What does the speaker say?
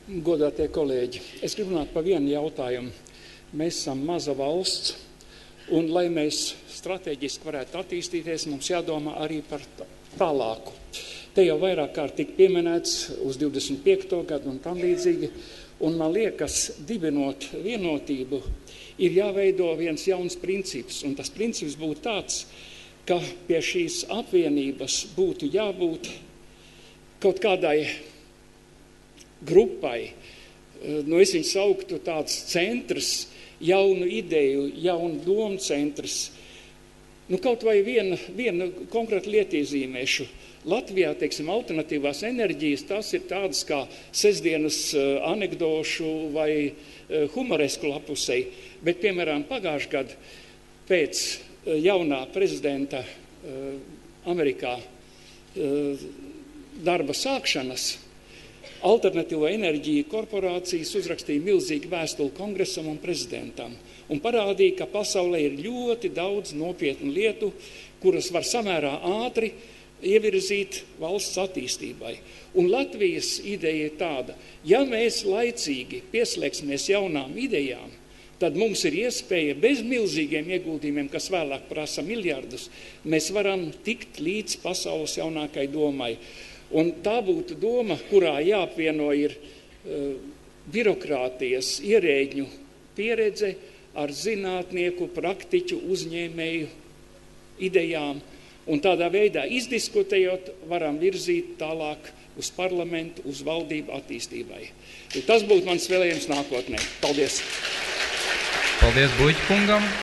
Godātie kolēģi, es gribu runāt par vienu jautājumu. Mēs esam maza valsts, un lai mēs strateģiski varētu attīstīties, mums jādomā arī par tālāku. Te jau vairāk kārt tika pieminēts uz 25. gadu un tam līdzīgi, un man liekas, dibinot vienotību, ir jāveido viens jauns princips, un tas princips būtu tāds, ka pie šīs apvienības būtu jābūt kaut kādai grupai, es viņu sauktu tāds centrs, jaunu ideju, jaunu domu centrs. Kaut vai viena konkrēta lieta iezīmēšu. Latvijā, alternatīvās enerģijas, tas ir tādas kā sestdienas anekdošu vai humoresku lapusei, bet, piemēram, pagājušajā gadu pēc jaunā prezidenta Amerikā darba sākšanas Alternatīvo enerģiju korporācijas uzrakstīja milzīgu vēstuli kongresam un prezidentam un parādīja, ka pasaulē ir ļoti daudz nopietnu lietu, kuras var samērā ātri ievirzīt valsts attīstībai. Un Latvijas ideja ir tāda, ja mēs laicīgi pieslēgsimies jaunām idejām, tad mums ir iespēja bez milzīgiem ieguldījumiem, kas vēlāk prasa miljardus, mēs varam tikt līdz pasaules jaunākai domai. Un tā būtu doma, kurā jāapvieno ir birokrātijas ierēģņu pieredze ar zinātnieku, praktiķu, uzņēmēju idejām. Un tādā veidā izdiskutējot, varam virzīt tālāk uz parlamentu, uz valdību attīstībai. Tas būtu mans vēlējums nākotnē. Paldies! Paldies Buļķa kungam!